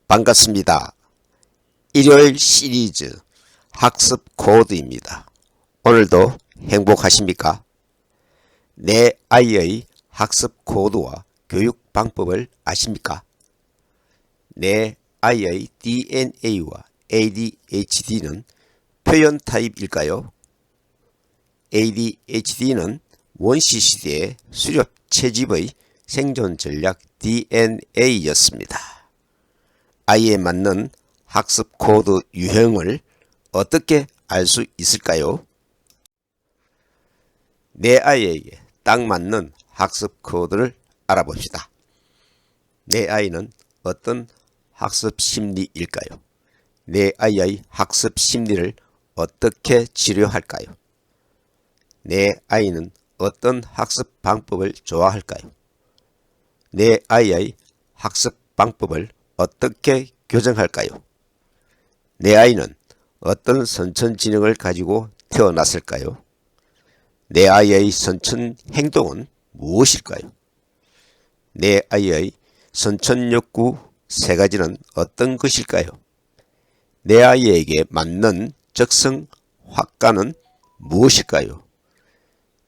반갑습니다. 일요일 시리즈 학습 코드입니다. 오늘도 행복하십니까? 내 아이의 학습 코드와 교육 방법을 아십니까? 내 아이의 DNA와 ADHD는 표현 타입일까요? ADHD는 원시 시대의 수렵 채집의 생존 전략 DNA였습니다. 아이에 맞는 학습 코드 유형을 어떻게 알 수 있을까요? 내 아이에게 딱 맞는 학습 코드를 알아봅시다. 내 아이는 어떤 학습 심리일까요? 내 아이의 학습 심리를 어떻게 치료할까요? 내 아이는 어떤 학습 방법을 좋아할까요? 내 아이의 학습 방법을 어떻게 교정할까요? 내 아이는 어떤 선천지능을 가지고 태어났을까요? 내 아이의 선천 행동은 무엇일까요? 내 아이의 선천 욕구 세 가지는 어떤 것일까요? 내 아이에게 맞는 적성 학과는 무엇일까요?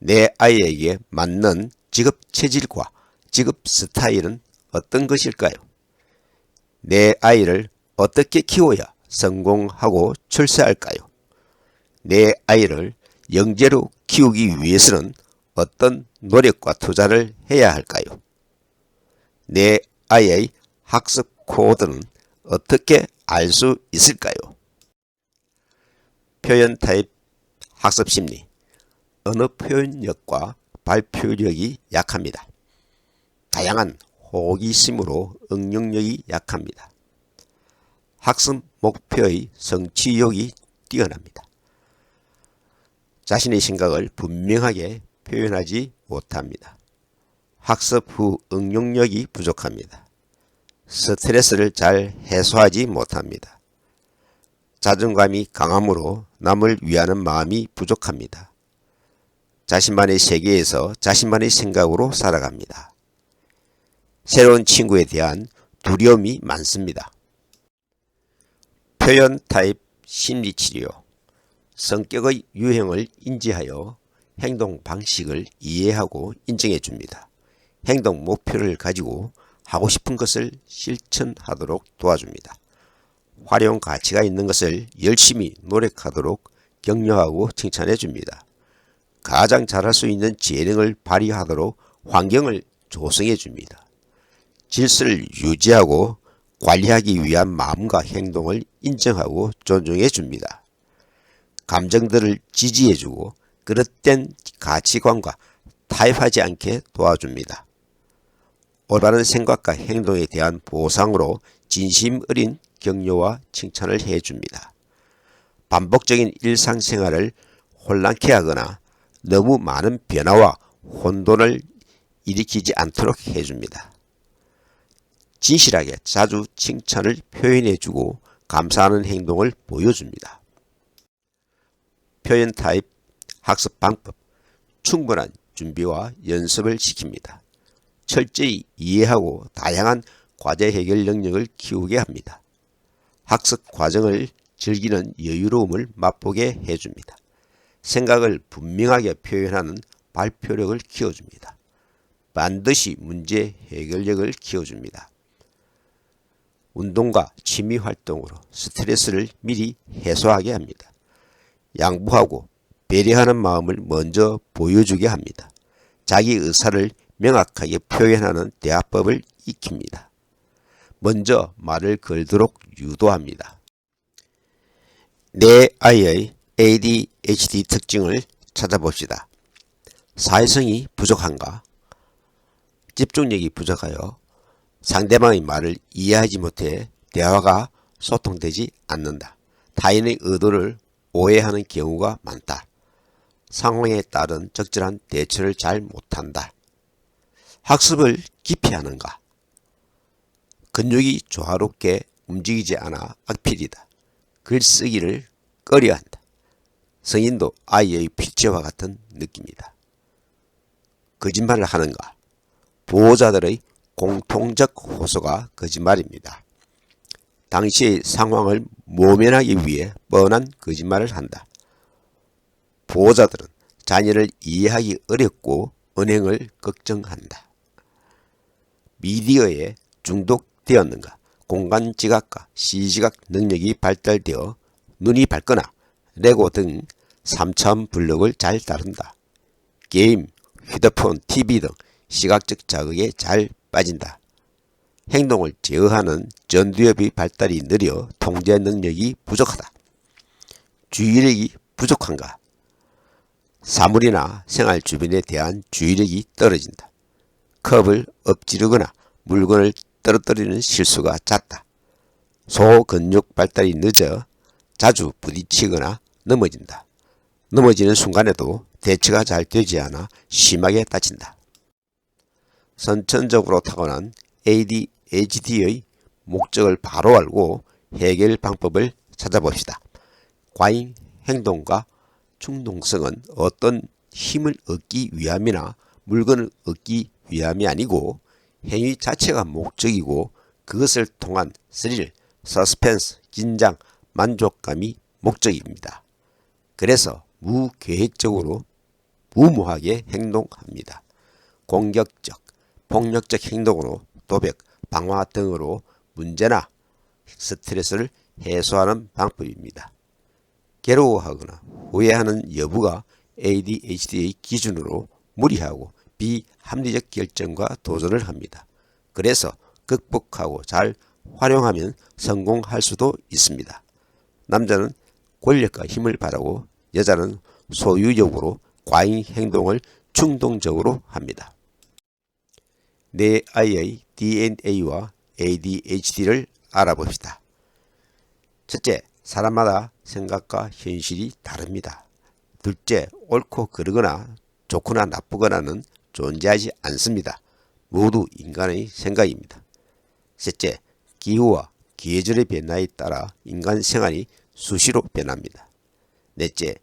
내 아이에게 맞는 직업 체질과 직업 스타일은 어떤 것일까요? 내 아이를 어떻게 키워야 성공하고 출세할까요? 내 아이를 영재로 키우기 위해서는 어떤 노력과 투자를 해야 할까요? 내 아이의 학습 코드는 어떻게 알 수 있을까요? 표현 타입 학습 심리. 언어 표현력과 발표력이 약합니다. 다양한 호기심으로 응용력이 약합니다. 학습 목표의 성취욕이 뛰어납니다. 자신의 생각을 분명하게 표현하지 못합니다. 학습 후 응용력이 부족합니다. 스트레스를 잘 해소하지 못합니다. 자존감이 강함으로 남을 위하는 마음이 부족합니다. 자신만의 세계에서 자신만의 생각으로 살아갑니다. 새로운 친구에 대한 두려움이 많습니다. 표현 타입 심리치료. 성격의 유형을 인지하여 행동 방식을 이해하고 인정해 줍니다. 행동 목표를 가지고 하고 싶은 것을 실천하도록 도와줍니다. 활용 가치가 있는 것을 열심히 노력하도록 격려하고 칭찬해 줍니다. 가장 잘할 수 있는 재능을 발휘하도록 환경을 조성해 줍니다. 질서를 유지하고 관리하기 위한 마음과 행동을 인정하고 존중해 줍니다. 감정들을 지지해 주고 그릇된 가치관과 타협하지 않게 도와줍니다. 올바른 생각과 행동에 대한 보상으로 진심 어린 격려와 칭찬을 해 줍니다. 반복적인 일상생활을 혼란케 하거나 너무 많은 변화와 혼돈을 일으키지 않도록 해줍니다. 진실하게 자주 칭찬을 표현해주고 감사하는 행동을 보여줍니다. 표현 타입 학습 방법. 충분한 준비와 연습을 시킵니다. 철저히 이해하고 다양한 과제 해결 능력을 키우게 합니다. 학습 과정을 즐기는 여유로움을 맛보게 해줍니다. 생각을 분명하게 표현하는 발표력을 키워줍니다. 반드시 문제 해결력을 키워줍니다. 운동과 취미활동으로 스트레스를 미리 해소하게 합니다. 양보하고 배려하는 마음을 먼저 보여주게 합니다. 자기 의사를 명확하게 표현하는 대화법을 익힙니다. 먼저 말을 걸도록 유도합니다. 내 아이의 ADHD 특징을 찾아봅시다. 사회성이 부족한가? 집중력이 부족하여 상대방의 말을 이해하지 못해 대화가 소통되지 않는다. 타인의 의도를 오해하는 경우가 많다. 상황에 따른 적절한 대처를 잘 못한다. 학습을 깊이 하는가? 근육이 조화롭게 움직이지 않아 악필이다. 글쓰기를 꺼려한다. 성인도 아이의 필체와 같은 느낌이다. 거짓말을 하는가? 보호자들의 공통적 호소가 거짓말입니다. 당시의 상황을 모면하기 위해 뻔한 거짓말을 한다. 보호자들은 자녀를 이해하기 어렵고 은행을 걱정한다. 미디어에 중독되었는가? 공간지각과 시지각 능력이 발달되어 눈이 밝거나 레고 등 3차원 블록을 잘 다룬다. 게임, 휴대폰, TV 등 시각적 자극에 잘 빠진다. 행동을 제어하는 전두엽의 발달이 느려 통제 능력이 부족하다. 주의력이 부족한가? 사물이나 생활 주변에 대한 주의력이 떨어진다. 컵을 엎지르거나 물건을 떨어뜨리는 실수가 잦다. 소근육 발달이 늦어 자주 부딪히거나 넘어진다. 넘어지는 순간에도 대처가 잘 되지 않아 심하게 다친다. 선천적으로 타고난 ADHD의 목적을 바로 알고 해결 방법을 찾아봅시다. 과잉 행동과 충동성은 어떤 힘을 얻기 위함이나 물건을 얻기 위함이 아니고 행위 자체가 목적이고 그것을 통한 스릴, 서스펜스, 긴장, 만족감이 목적입니다. 그래서 무계획적으로 무모하게 행동합니다. 공격적, 폭력적 행동으로 도벽, 방화 등으로 문제나 스트레스를 해소하는 방법입니다. 괴로워하거나 후회하는 여부가 ADHD의 기준으로 무리하고 비합리적 결정과 도전을 합니다. 그래서 극복하고 잘 활용하면 성공할 수도 있습니다. 남자는 권력과 힘을 바라고 여자는 소유욕으로 과잉 행동을 충동적으로 합니다. 내 아이의 DNA와 ADHD를 알아봅시다. 첫째, 사람마다 생각과 현실이 다릅니다. 둘째, 옳고 그르거나 좋거나 나쁘거나는 존재하지 않습니다. 모두 인간의 생각입니다. 셋째, 기후와 계절의 변화에 따라 인간 생활이 수시로 변합니다. 넷째,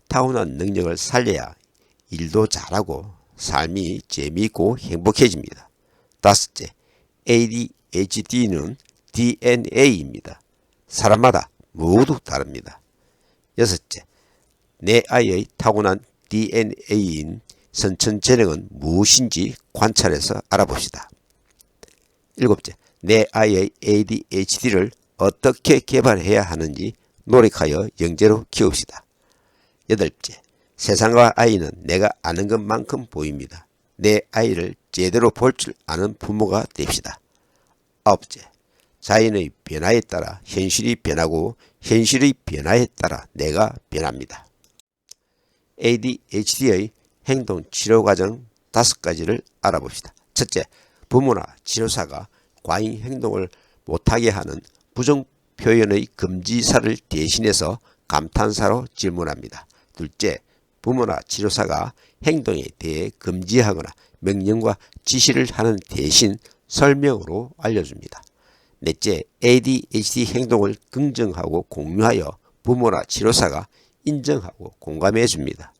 타고난 능력을 살려야 일도 잘하고 삶이 재미있고 행복해집니다. 다섯째, ADHD는 DNA입니다. 사람마다 모두 다릅니다. 여섯째, 내 아이의 타고난 DNA인 선천재능은 무엇인지 관찰해서 알아봅시다. 일곱째, 내 아이의 ADHD를 어떻게 개발해야 하는지 노력하여 영재로 키웁시다. 여덟째, 세상과 아이는 내가 아는 것만큼 보입니다. 내 아이를 제대로 볼 줄 아는 부모가 됩시다. 아홉째, 자연의 변화에 따라 현실이 변하고 현실의 변화에 따라 내가 변합니다. ADHD의 행동 치료 과정 5가지를 알아봅시다. 첫째, 부모나 치료사가 과잉 행동을 못하게 하는 부정 표현의 금지사를 대신해서 감탄사로 질문합니다. 둘째, 부모나 치료사가 행동에 대해 금지하거나 명령과 지시를 하는 대신 설명으로 알려줍니다. 넷째, ADHD 행동을 긍정하고 공유하여 부모나 치료사가 인정하고 공감해 줍니다.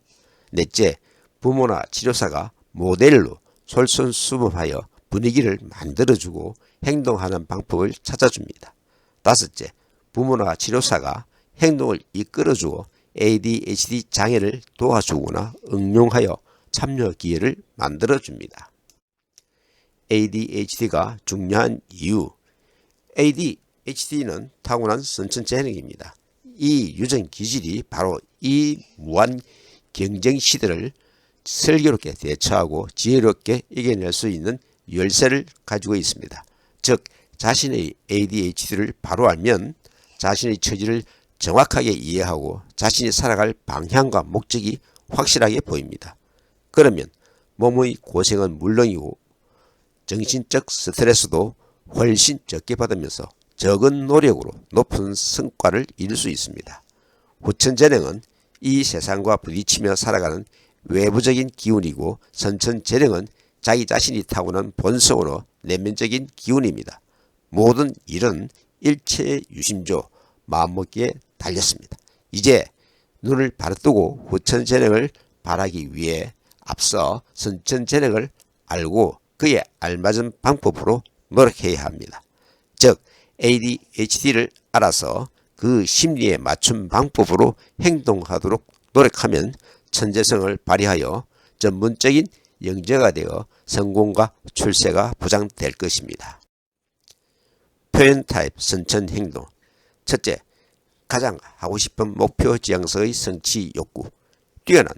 넷째, 부모나 치료사가 모델로 솔선수범하여 분위기를 만들어주고 행동하는 방법을 찾아줍니다. 다섯째, 부모나 치료사가 행동을 이끌어주어 ADHD 장애를 도와주거나 응용하여 참여 기회를 만들어줍니다. ADHD가 중요한 이유. ADHD는 타고난 선천재능입니다. 이 유전 기질이 바로 이 무한 경쟁 시대를 슬기롭게 대처하고 지혜롭게 이겨낼 수 있는 열쇠를 가지고 있습니다. 즉, 자신의 ADHD를 바로 알면 자신의 처지를 정확하게 이해하고 자신이 살아갈 방향과 목적이 확실하게 보입니다. 그러면 몸의 고생은 물론이고 정신적 스트레스도 훨씬 적게 받으면서 적은 노력으로 높은 성과를 이룰 수 있습니다. 후천재능은 이 세상과 부딪히며 살아가는 외부적인 기운이고 선천재능은 자기 자신이 타고난 본성으로 내면적인 기운입니다. 모든 일은 일체의 유심조, 마음먹기에 달렸습니다. 이제 눈을 바로뜨고 후천재능을 바라기 위해 앞서 선천재능을 알고 그에 알맞은 방법으로 노력해야 합니다. 즉, ADHD를 알아서 그 심리에 맞춘 방법으로 행동하도록 노력하면 천재성을 발휘하여 전문적인 영재가 되어 성공과 출세가 보장될 것입니다. 표현 타입 선천 행동. 첫째, 가장 하고 싶은 목표 지향서의 성취 욕구. 뛰어난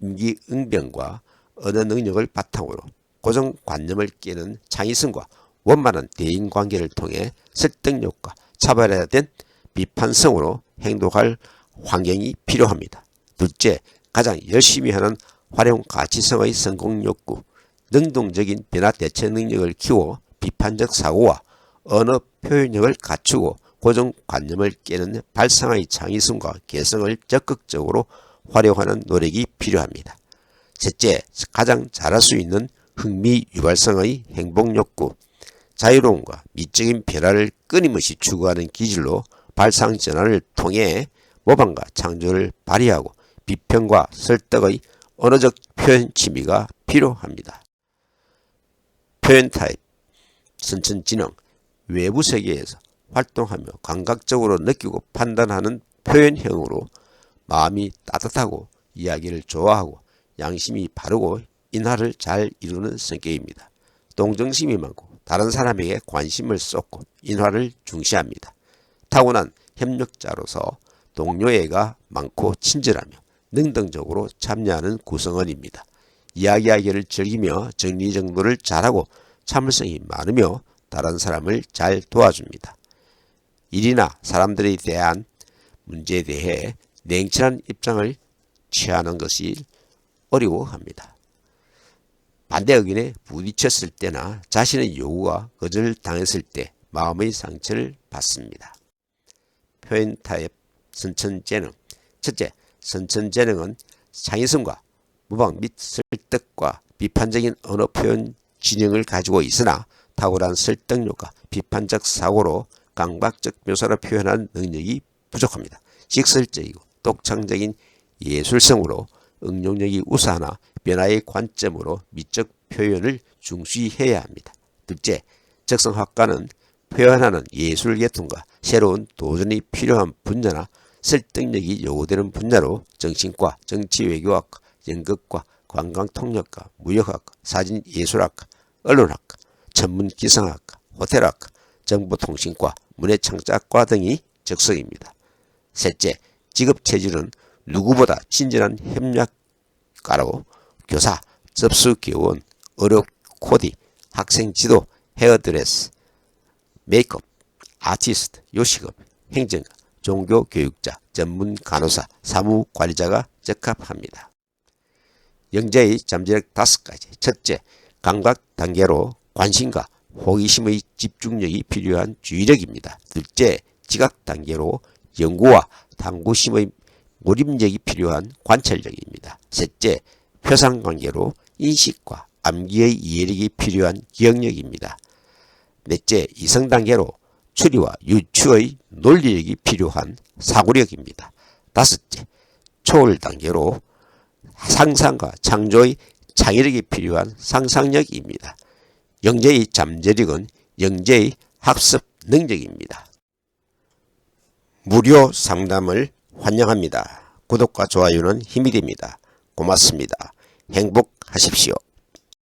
임기응변과 언어 능력을 바탕으로 고정관념을 깨는 창의성과 원만한 대인관계를 통해 설득력과 차별화된 비판성으로 행동할 환경이 필요합니다. 둘째, 가장 열심히 하는 활용가치성의 성공욕구. 능동적인 변화 대처 능력을 키워 비판적 사고와 언어 표현력을 갖추고 고정관념을 깨는 발상의 창의성과 개성을 적극적으로 활용하는 노력이 필요합니다. 셋째, 가장 잘할 수 있는 흥미유발성의 행복욕구. 자유로움과 미적인 변화를 끊임없이 추구하는 기질로 발상전환을 통해 모방과 창조를 발휘하고 비평과 설득의 언어적 표현 취미가 필요합니다. 표현 타입 선천지능. 외부 세계에서 활동하며 감각적으로 느끼고 판단하는 표현형으로 마음이 따뜻하고 이야기를 좋아하고 양심이 바르고 인화를 잘 이루는 성격입니다. 동정심이 많고 다른 사람에게 관심을 쏟고 인화를 중시합니다. 타고난 협력자로서 동료애가 많고 친절하며 능동적으로 참여하는 구성원입니다. 이야기하기를 즐기며 정리정돈을 잘하고 참을성이 많으며 다른 사람을 잘 도와줍니다. 일이나 사람들에 대한 문제에 대해 냉철한 입장을 취하는 것이 어려워합니다. 반대 의견에 부딪혔을 때나 자신의 요구가 거절당했을 때 마음의 상처를 받습니다. 표현 타입 선천재능. 첫째, 선천재능은 창의성과 모방 및 설득과 비판적인 언어 표현 지능을 가지고 있으나 탁월한 설득력과 비판적 사고로 강박적 묘사를 표현하는 능력이 부족합니다. 직설적이고 독창적인 예술성으로 응용력이 우수하나 변화의 관점으로 미적 표현을 중시해야 합니다. 둘째, 적성학과는 표현하는 예술 계통과 새로운 도전이 필요한 분야나 설득력이 요구되는 분야로 정신과, 정치외교학과, 연극과, 관광통역과, 무역학과, 사진예술학과, 언론학과, 전문기상학과, 호텔학과, 정보통신과, 문해창작과 등이 적성입니다. 셋째, 직업체질은 누구보다 친절한 협력가로 교사, 접수교원, 의료 코디, 학생지도, 헤어드레스, 메이크업, 아티스트, 요식업, 행정가, 종교교육자, 전문간호사, 사무관리자가 적합합니다. 영재의 잠재력 5가지. 첫째, 감각 단계로 관심과 호기심의 집중력이 필요한 주의력입니다. 둘째, 지각 단계로 연구와 탐구심의 몰입력이 필요한 관찰력입니다. 셋째, 표상 관계로 인식과 암기의 이해력이 필요한 기억력입니다. 넷째, 이성 단계로 추리와 유추의 논리력이 필요한 사고력입니다. 다섯째, 초월 단계로 상상과 창조의 창의력이 필요한 상상력입니다. 영재의 잠재력은 영재의 학습 능력입니다. 무료 상담을 환영합니다. 구독과 좋아요는 힘이 됩니다. 고맙습니다. 행복하십시오.